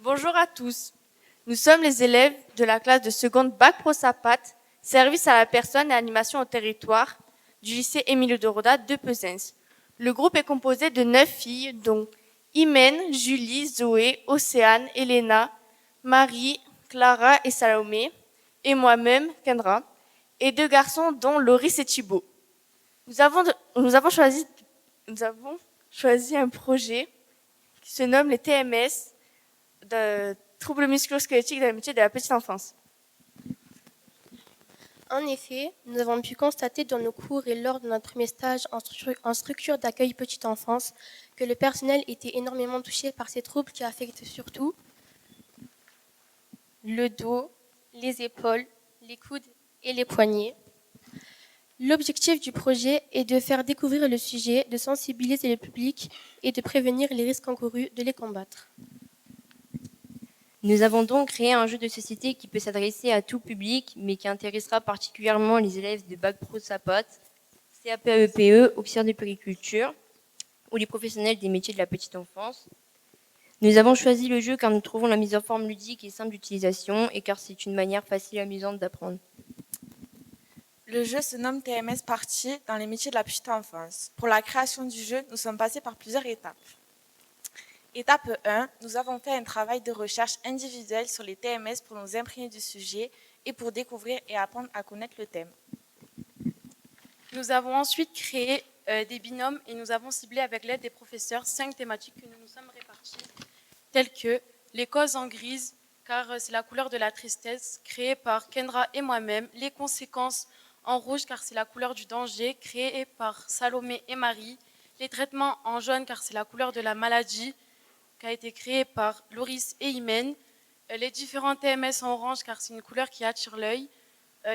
Bonjour à tous. Nous sommes les élèves de la classe de seconde Bac Pro Sapat, service à la personne et animation au territoire du lycée Émile de Roda de Pesens. Le groupe est composé de 9 filles, dont Imen, Julie, Zoé, Océane, Elena, Marie, Clara et Salomé, et moi-même, Kendra, et 2 garçons, dont Loris et Thibaut. Nous avons choisi un projet qui se nomme les TMS, de troubles musculo-squelettiques de l'amitié de la petite enfance. En effet, nous avons pu constater dans nos cours et lors de notre premier stage en structure d'accueil petite enfance que le personnel était énormément touché par ces troubles qui affectent surtout le dos, les épaules, les coudes et les poignets. L'objectif du projet est de faire découvrir le sujet, de sensibiliser le public et de prévenir les risques encourus de les combattre. Nous avons donc créé un jeu de société qui peut s'adresser à tout public, mais qui intéressera particulièrement les élèves de Bac Pro Sapat, CAP-EPE, auxiliaire de périculture, ou les professionnels des métiers de la petite enfance. Nous avons choisi le jeu car nous trouvons la mise en forme ludique et simple d'utilisation, et car c'est une manière facile et amusante d'apprendre. Le jeu se nomme TMS Party dans les métiers de la petite enfance. Pour la création du jeu, nous sommes passés par plusieurs étapes. Étape 1, nous avons fait un travail de recherche individuel sur les TMS pour nous imprégner du sujet et pour découvrir et apprendre à connaître le thème. Nous avons ensuite créé des binômes et nous avons ciblé avec l'aide des professeurs 5 thématiques que nous nous sommes réparties, telles que les causes en grise, car c'est la couleur de la tristesse, créée par Kendra et moi-même, les conséquences en rouge, car c'est la couleur du danger, créée par Salomé et Marie, les traitements en jaune, car c'est la couleur de la maladie, qui a été créé par Loris et Imen, les différents TMS en orange, car c'est une couleur qui attire l'œil,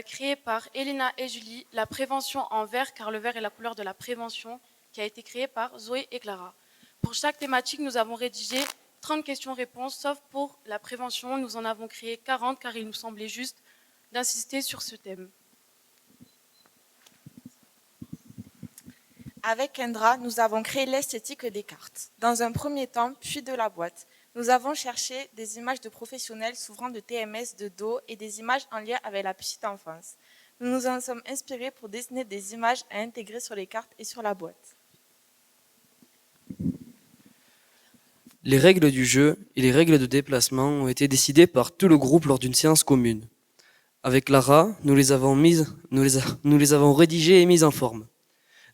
créé par Elena et Julie, la prévention en vert, car le vert est la couleur de la prévention, qui a été créée par Zoé et Clara. Pour chaque thématique, nous avons rédigé 30 questions-réponses, sauf pour la prévention, nous en avons créé 40, car il nous semblait juste d'insister sur ce thème. Avec Kendra, nous avons créé l'esthétique des cartes. Dans un premier temps, puis de la boîte. Nous avons cherché des images de professionnels souffrant de TMS de dos et des images en lien avec la petite enfance. Nous nous en sommes inspirés pour dessiner des images à intégrer sur les cartes et sur la boîte. Les règles du jeu et les règles de déplacement ont été décidées par tout le groupe lors d'une séance commune. Avec Lara, nous les avons rédigées et mises en forme.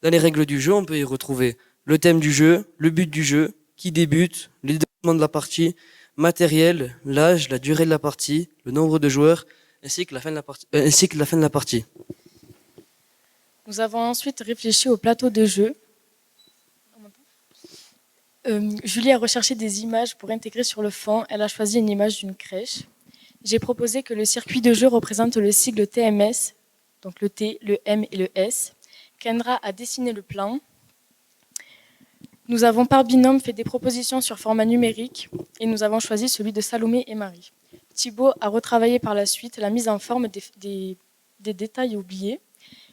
Dans les règles du jeu, on peut y retrouver le thème du jeu, le but du jeu, qui débute, les développements de la partie, matériel, l'âge, la durée de la partie, le nombre de joueurs, ainsi que la fin de la partie. Nous avons ensuite réfléchi au plateau de jeu. Julie a recherché des images pour intégrer sur le fond. Elle a choisi une image d'une crèche. J'ai proposé que le circuit de jeu représente le sigle TMS, donc le T, le M et le S. Kendra a dessiné le plan. Nous avons par binôme fait des propositions sur format numérique et nous avons choisi celui de Salomé et Marie. Thibaut a retravaillé par la suite la mise en forme des détails oubliés.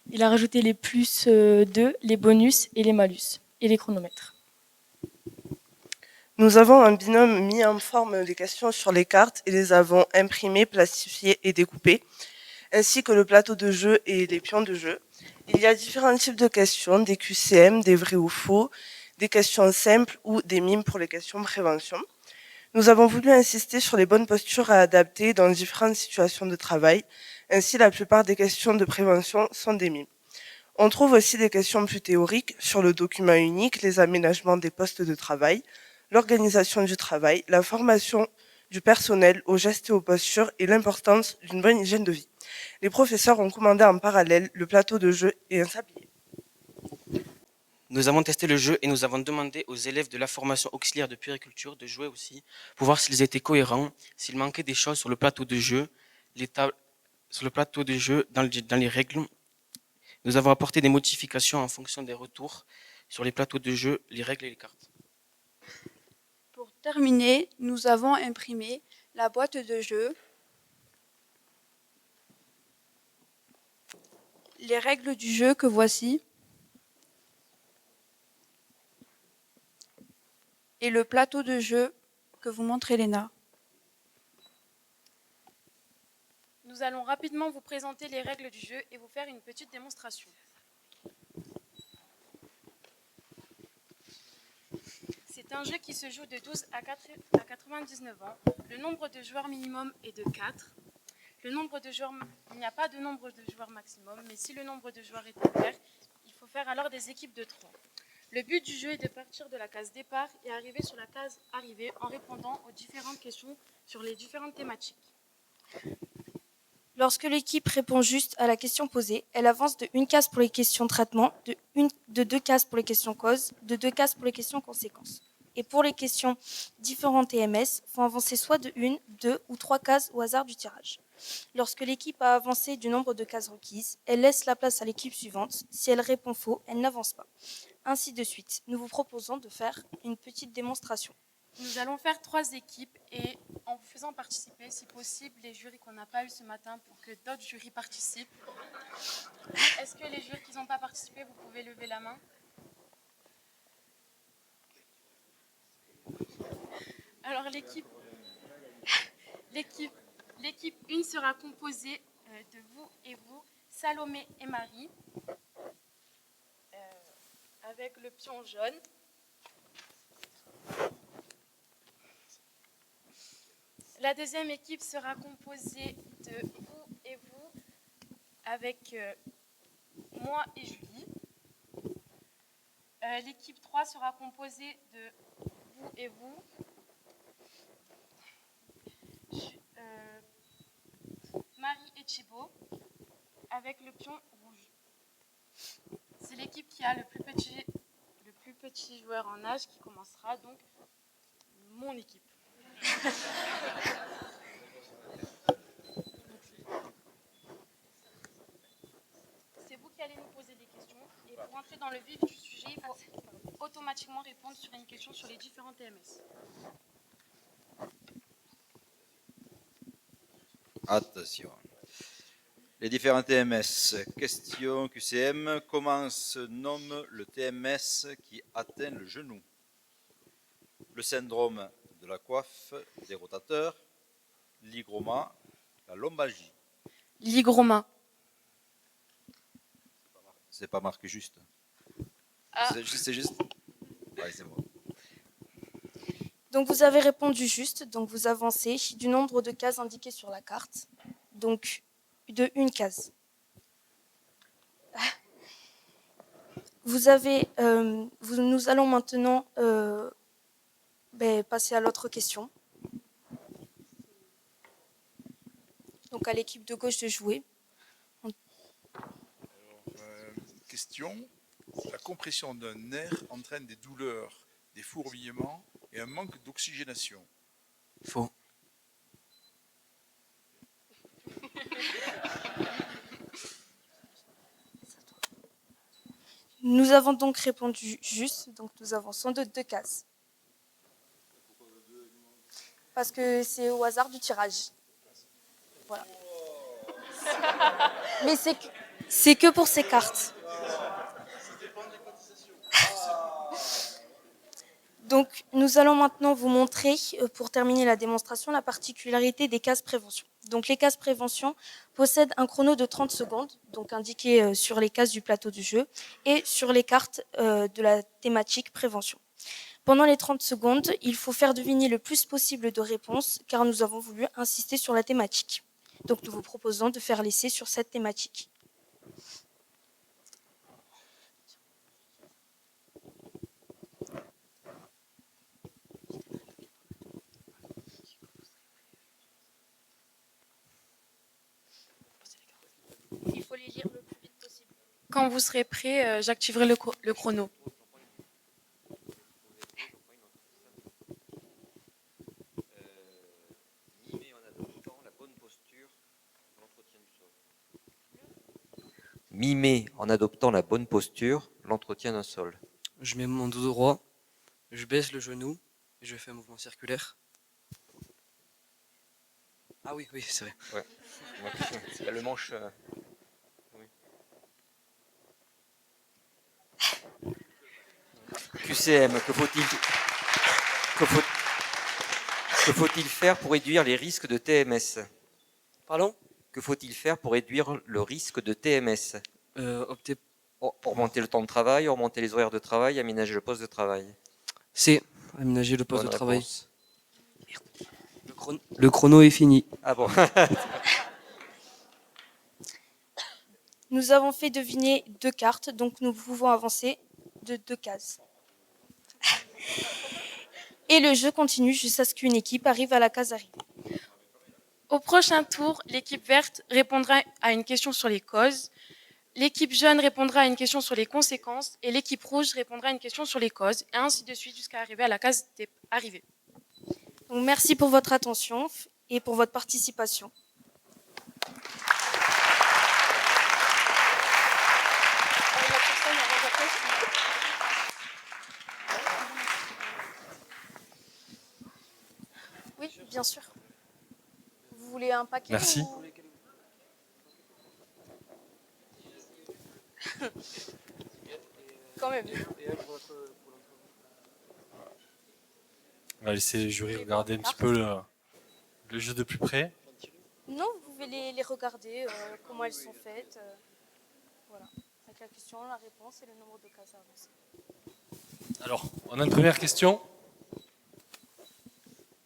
Il a rajouté les plus 2, les bonus et les malus et les chronomètres. Nous avons un binôme mis en forme des questions sur les cartes et les avons imprimées, plastifiées et découpées, ainsi que le plateau de jeu et les pions de jeu. Il y a différents types de questions, des QCM, des vrais ou faux, des questions simples ou des mimes pour les questions prévention. Nous avons voulu insister sur les bonnes postures à adapter dans différentes situations de travail. Ainsi, la plupart des questions de prévention sont des mimes. On trouve aussi des questions plus théoriques sur le document unique, les aménagements des postes de travail, l'organisation du travail, la formation du personnel aux gestes et aux postures et l'importance d'une bonne hygiène de vie. Les professeurs ont commandé en parallèle le plateau de jeu et un sablier. Nous avons testé le jeu et nous avons demandé aux élèves de la formation auxiliaire de puériculture de jouer aussi pour voir s'ils étaient cohérents, s'il manquait des choses sur le plateau de jeu, dans les règles. Nous avons apporté des modifications en fonction des retours sur les plateaux de jeu, les règles et les cartes. Pour terminer, nous avons imprimé la boîte de jeu, les règles du jeu que voici, et le plateau de jeu que vous montre Elena. Nous allons rapidement vous présenter les règles du jeu et vous faire une petite démonstration. C'est un jeu qui se joue de 12 à 99 ans. Le nombre de joueurs minimum est de 4. Il n'y a pas de nombre de joueurs maximum, mais si le nombre de joueurs est impair, il faut faire alors des équipes de 3. Le but du jeu est de partir de la case départ et arriver sur la case arrivée en répondant aux différentes questions sur les différentes thématiques. Lorsque l'équipe répond juste à la question posée, elle avance de 1 case pour les questions traitement, de 2 cases pour les questions causes, de 2 cases pour les questions conséquences. Et pour les questions différentes TMS, il faut avancer soit de 1, 2 ou 3 cases au hasard du tirage. Lorsque l'équipe a avancé du nombre de cases requises, elle laisse la place à l'équipe suivante. Si elle répond faux, elle n'avance pas. Ainsi de suite. Nous vous proposons de faire une petite démonstration. Nous allons faire 3 équipes et en vous faisant participer, si possible, les jurys qu'on n'a pas eu ce matin pour que d'autres jurys participent. Est-ce que les jurys qui n'ont pas participé, vous pouvez lever la main? Alors l'équipe 1 sera composée de vous et vous, Salomé et Marie, avec le pion jaune. La deuxième équipe sera composée de vous et vous, avec moi et Julie. L'équipe 3 sera composée de vous et vous, Marie et Thibaut, avec le pion rouge. C'est l'équipe qui a le plus petit joueur en âge qui commencera, donc mon équipe. C'est vous qui allez nous poser des questions et pour entrer dans le vif du sujet, il faut automatiquement répondre sur une question sur les différents TMS. Attention. Les différents TMS. Question QCM. Comment se nomme le TMS qui atteint le genou? Le syndrome de la coiffe des rotateurs, l'hygroma, la lombalgie. L'hygroma. C'est pas marqué juste. Ah. C'est juste. Ouais, c'est bon. Donc vous avez répondu juste, donc vous avancez du nombre de cases indiquées sur la carte, donc de 1 case. Nous allons maintenant passer à l'autre question. Donc à l'équipe de gauche de jouer. Question. La compression d'un nerf entraîne des douleurs, des fourmillements et un manque d'oxygénation. Faux. Nous avons donc répondu juste, donc nous avançons de 2 cases. Parce que c'est au hasard du tirage. Voilà. Mais c'est que pour ces cartes. Donc, nous allons maintenant vous montrer, pour terminer la démonstration, la particularité des cases prévention. Donc, les cases prévention possèdent un chrono de 30 secondes, donc indiqué sur les cases du plateau du jeu, et sur les cartes de la thématique prévention. Pendant les 30 secondes, il faut faire deviner le plus possible de réponses, car nous avons voulu insister sur la thématique. Donc, nous vous proposons de faire l'essai sur cette thématique. Il faut les lire le plus vite possible. Quand vous serez prêt, j'activerai le chrono. Mimer en adoptant la bonne posture l'entretien d'un sol. Je mets mon dos droit, je baisse le genou et je fais un mouvement circulaire. Ah oui, c'est vrai. Ouais. C'est le manche. Oui. QCM, que faut-il faire pour réduire les risques de TMS? Pardon? Que faut-il faire pour réduire le risque de TMS? Opter Augmenter le temps de travail, augmenter les horaires de travail, aménager le poste de travail. C. Aménager le poste Bonne de travail. réponse. Le chrono est fini. Ah bon. Nous avons fait deviner 2 cartes, donc nous pouvons avancer de 2 cases. Et le jeu continue jusqu'à ce qu'une équipe arrive à la case arrivée. Au prochain tour, l'équipe verte répondra à une question sur les causes, l'équipe jaune répondra à une question sur les conséquences et l'équipe rouge répondra à une question sur les causes, et ainsi de suite jusqu'à arriver à la case arrivée. Donc, merci pour votre attention et pour votre participation. Oui, bien sûr. Vous voulez un paquet? Merci. Quand même. On va laisser les jurys regarder un petit peu le jeu de plus près. Non, vous pouvez les regarder, comment elles sont faites. Voilà. Avec la question, la réponse et le nombre de cases à avancer. Alors, on a une première question.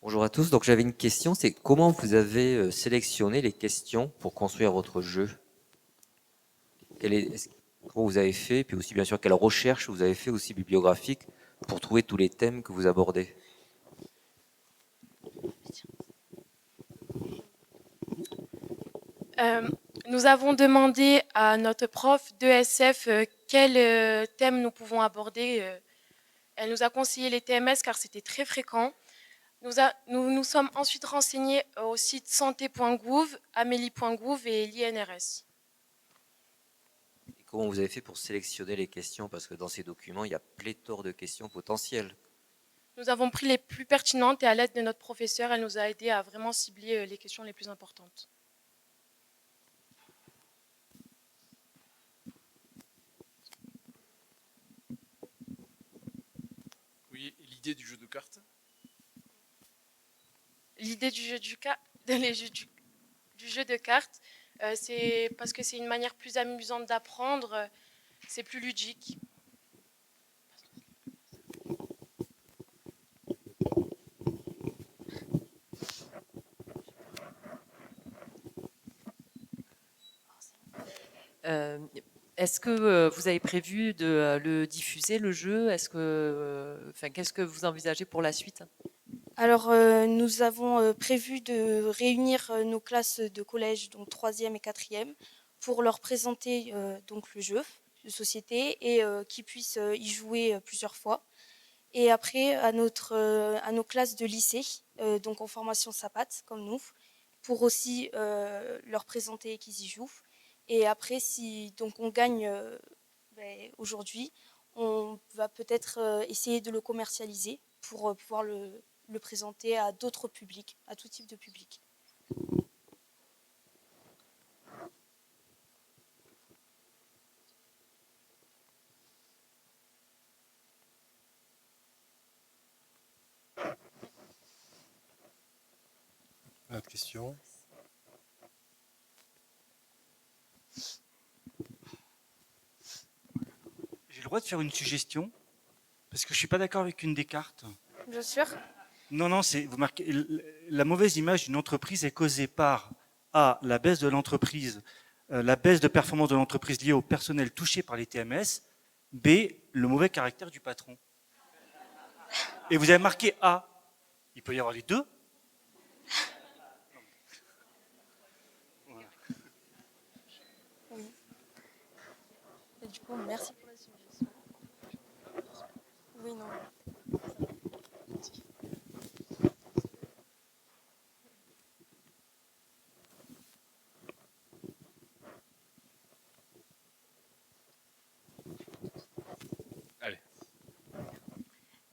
Bonjour à tous, donc j'avais une question, c'est comment vous avez sélectionné les questions pour construire votre jeu? Comment vous avez fait, puis aussi bien sûr quelle recherche vous avez fait aussi bibliographique pour trouver tous les thèmes que vous abordez? Nous avons demandé à notre prof d'ESF quel thème nous pouvons aborder. Elle nous a conseillé les TMS car c'était très fréquent. Nous nous sommes ensuite renseignés au site santé.gouv, amélie.gouv et l'INRS. Et comment vous avez fait pour sélectionner les questions? Parce que dans ces documents, il y a pléthore de questions potentielles. Nous avons pris les plus pertinentes et à l'aide de notre professeur, elle nous a aidés à vraiment cibler les questions les plus importantes. Oui, et l'idée du jeu de cartes? L'idée du jeu de cartes, c'est parce que c'est une manière plus amusante d'apprendre, c'est plus ludique. Est-ce que vous avez prévu de le diffuser, le jeu? Qu'est-ce que vous envisagez pour la suite? Alors, nous avons prévu de réunir nos classes de collège, donc 3e et 4e, pour leur présenter donc le jeu de société et qu'ils puissent y jouer plusieurs fois. Et après, à nos classes de lycée, donc en formation SAPAT, comme nous, pour aussi leur présenter et qu'ils y jouent. Et après, si donc on gagne aujourd'hui, on va peut-être essayer de le commercialiser pour pouvoir le présenter à d'autres publics, à tout type de public. Autre question. J'ai le droit de faire une suggestion parce que je suis pas d'accord avec une des cartes. Bien sûr. Non, vous marquez la mauvaise image d'une entreprise est causée par A, la baisse de l'entreprise, la baisse de performance de l'entreprise liée au personnel touché par les TMS, B, le mauvais caractère du patron. Et vous avez marqué A. Il peut y avoir les deux. Oui. Et du coup, merci pour la suggestion. Oui, non. Allez.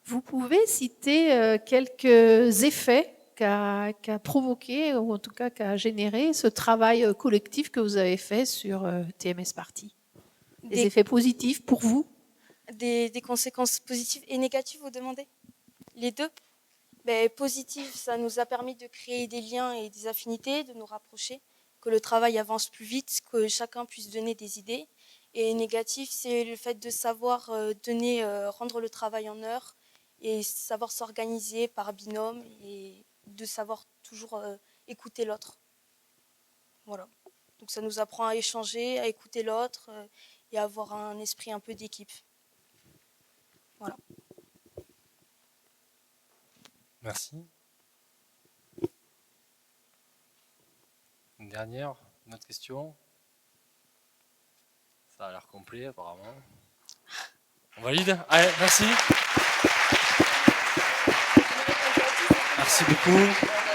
Vous pouvez citer quelques effets qu'a provoqué, ou en tout cas qu'a généré ce travail collectif que vous avez fait sur TMS Party? Des effets positifs pour vous? Des conséquences positives et négatives, vous demandez? Les deux? Positives, ça nous a permis de créer des liens et des affinités, de nous rapprocher que le travail avance plus vite, que chacun puisse donner des idées. Et négatif, c'est le fait de savoir rendre le travail en heure et savoir s'organiser par binôme et de savoir toujours écouter l'autre. Voilà. Donc ça nous apprend à échanger, à écouter l'autre et à avoir un esprit un peu d'équipe. Voilà. Merci. Une dernière, une autre question? Ça a l'air complet apparemment. On valide? Allez, merci. Merci beaucoup.